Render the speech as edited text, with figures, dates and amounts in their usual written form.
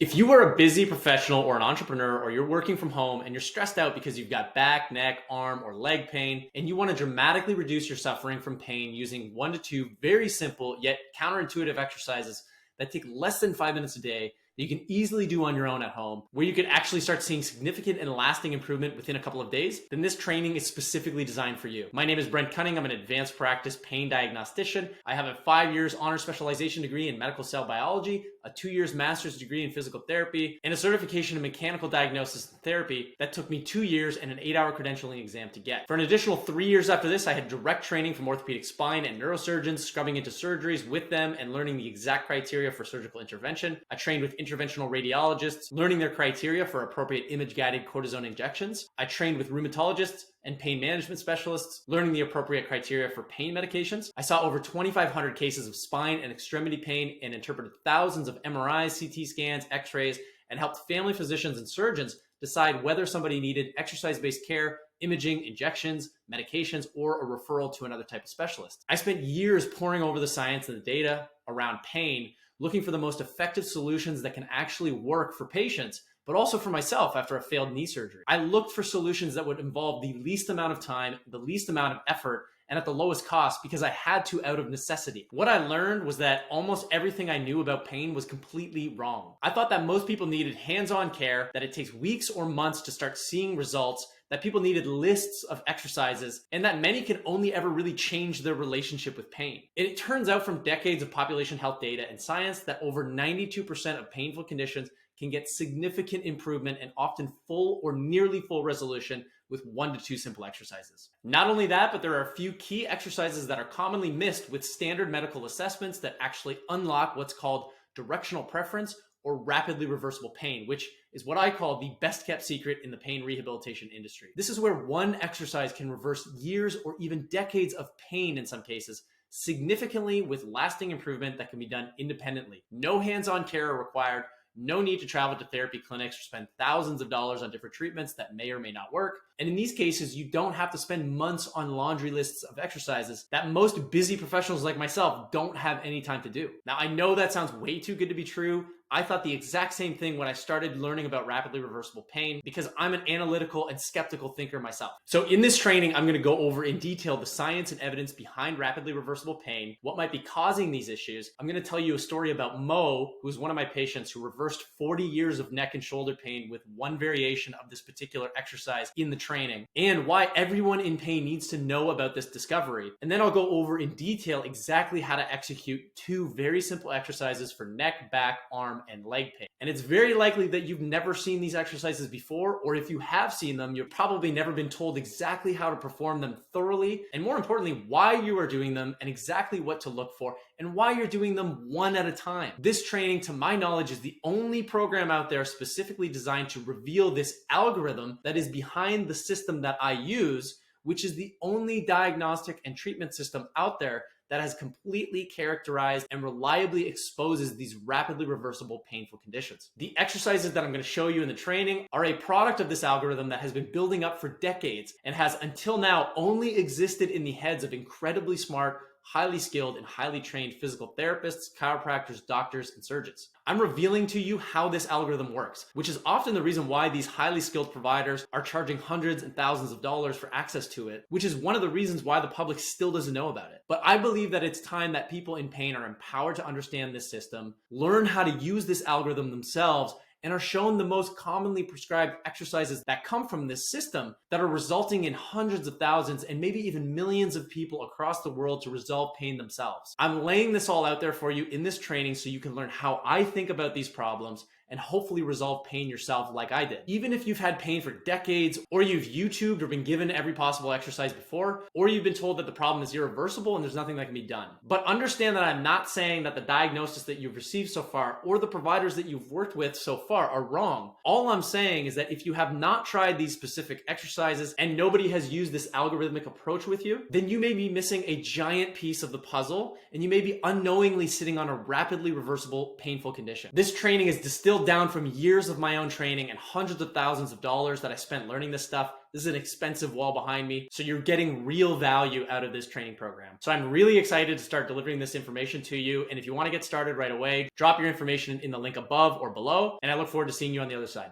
If you are a busy professional or an entrepreneur, or you're working from home and you're stressed out because you've got back, neck, arm, or leg pain, and you want to dramatically reduce your suffering from pain using 1 to 2 very simple yet counterintuitive exercises that take less than 5 minutes a day, that you can easily do on your own at home, where you can actually start seeing significant and lasting improvement within a couple of days, then this training is specifically designed for you. My name is Brent Cunning. I'm an advanced practice pain diagnostician. I have a 5 years honors specialization degree in medical cell biology, a 2 years master's degree in physical therapy, and a certification in mechanical diagnosis and therapy that took me 2 years and an 8-hour credentialing exam to get. For an additional 3 years after this, I had direct training from orthopedic spine and neurosurgeons, scrubbing into surgeries with them and learning the exact criteria for surgical intervention. I trained with interventional radiologists, learning their criteria for appropriate image-guided cortisone injections. I trained with rheumatologists and pain management specialists, learning the appropriate criteria for pain medications. I saw over 2,500 cases of spine and extremity pain and interpreted thousands of MRIs, CT scans, x-rays, and helped family physicians and surgeons decide whether somebody needed exercise-based care, imaging, injections, medications, or a referral to another type of specialist. I spent years poring over the science and the data around pain, looking for the most effective solutions that can actually work for patients, but also for myself after a failed knee surgery. I looked for solutions that would involve the least amount of time, the least amount of effort, and at the lowest cost, because I had to out of necessity. What I learned was that almost everything I knew about pain was completely wrong. I thought that most people needed hands-on care, that it takes weeks or months to start seeing results, that people needed lists of exercises, and that many can only ever really change their relationship with pain. It turns out from decades of population health data and science that over 92% of painful conditions can get significant improvement and often full or nearly full resolution with 1 to 2 simple exercises. Not only that, but there are a few key exercises that are commonly missed with standard medical assessments that actually unlock what's called directional preference or rapidly reversible pain, which is what I call the best kept secret in the pain rehabilitation industry. This is where one exercise can reverse years or even decades of pain in some cases, significantly with lasting improvement that can be done independently. No hands-on care are required. No need to travel to therapy clinics or spend thousands of dollars on different treatments that may or may not work. And in these cases, you don't have to spend months on laundry lists of exercises that most busy professionals like myself don't have any time to do. Now, I know that sounds way too good to be true. I thought the exact same thing when I started learning about rapidly reversible pain, because I'm an analytical and skeptical thinker myself. So in this training, I'm going to go over in detail the science and evidence behind rapidly reversible pain, what might be causing these issues. I'm going to tell you a story about Mo, who's one of my patients who reversed 40 years of neck and shoulder pain with one variation of this particular exercise in the training, and why everyone in pain needs to know about this discovery. And then I'll go over in detail exactly how to execute 2 very simple exercises for neck, back, arm, and leg pain. And it's very likely that you've never seen these exercises before, or if you have seen them, you've probably never been told exactly how to perform them thoroughly, and more importantly, why you are doing them and exactly what to look for, and why you're doing them one at a time. This training, to my knowledge, is the only program out there specifically designed to reveal this algorithm that is behind the system that I use, which is the only diagnostic and treatment system out there that has completely characterized and reliably exposes these rapidly reversible painful conditions. The exercises that I'm going to show you in the training are a product of this algorithm that has been building up for decades and has until now only existed in the heads of incredibly smart, highly skilled, and highly trained physical therapists, chiropractors, doctors, and surgeons. I'm revealing to you how this algorithm works, which is often the reason why these highly skilled providers are charging hundreds and thousands of dollars for access to it, which is one of the reasons why the public still doesn't know about it. But I believe that it's time that people in pain are empowered to understand this system, learn how to use this algorithm themselves, and are shown the most commonly prescribed exercises that come from this system that are resulting in hundreds of thousands and maybe even millions of people across the world to resolve pain themselves. I'm laying this all out there for you in this training so you can learn how I think about these problems and hopefully resolve pain yourself like I did. Even if you've had pain for decades, or you've YouTubed or been given every possible exercise before, or you've been told that the problem is irreversible and there's nothing that can be done. But understand that I'm not saying that the diagnosis that you've received so far or the providers that you've worked with so far are wrong. All I'm saying is that if you have not tried these specific exercises and nobody has used this algorithmic approach with you, then you may be missing a giant piece of the puzzle and you may be unknowingly sitting on a rapidly reversible painful condition. This training is distilled distilled down from years of my own training and hundreds of thousands of dollars that I spent learning this stuff. This is an expensive wall behind me. So you're getting real value out of this training program. So I'm really excited to start delivering this information to you. And if you want to get started right away, drop your information in the link above or below. And I look forward to seeing you on the other side.